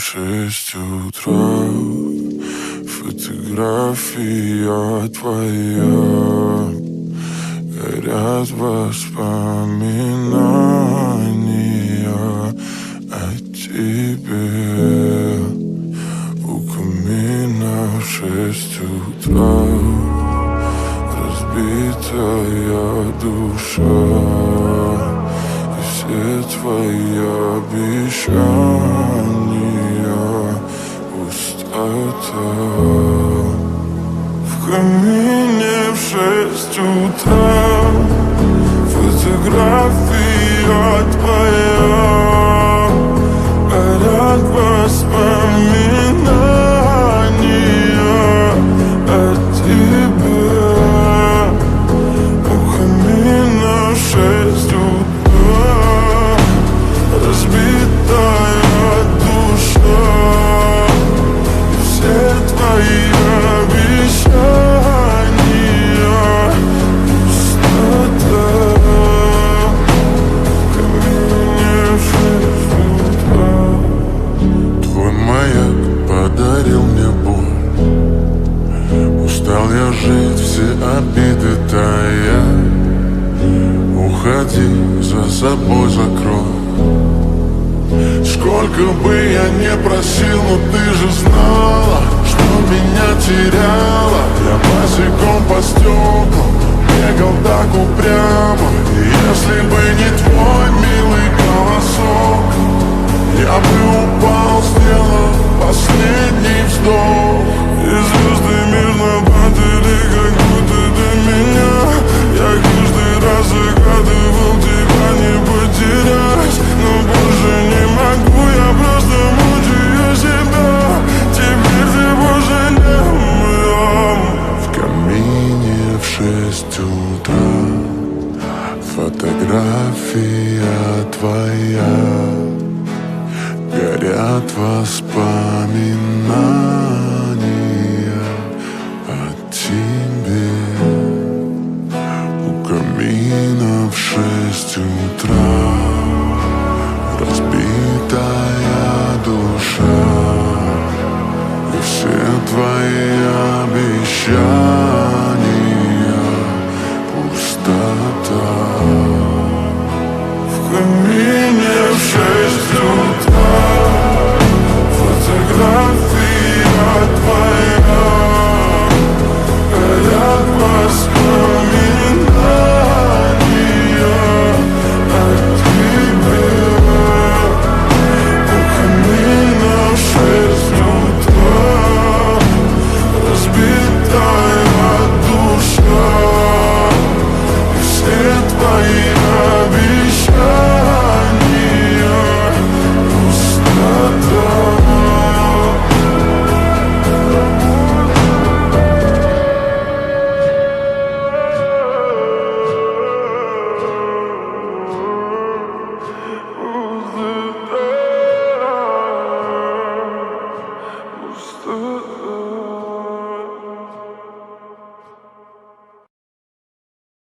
в 6 утра. Фотография твоя, горят воспоминания о тебе. У камина в 6 утра, разбитая душа, и все твои обещания пустота. В камине в 6 утра, фотография твоя, горят воспоминания о тебе. У камина в 6 утра, разбитая душа, и все твои обещания пустота. В камине в 6 утра. Твой маяк подарил мне боль. Устал я жить, все обиды тая. Уходи, за собой закрой. Сколько бы я не просил, но ты же знала, что меня теряла. Я босиком по стеклам бегал так упрямо. И если бы не твой милый голосок, я бы упал, сделал последний вздох. И звезды мирно падали, как будто до меня. Я каждый раз загадывал тебя не потерять, но больше не могу, я просто мучаю себя. Теперь ты пожалел меня. В камине в 6 утра, фотография твоя, горят воспоминания о тебе. У камина в 6 утра, разбитая душа, и все твои обещания пустота. В камине в 6 утра,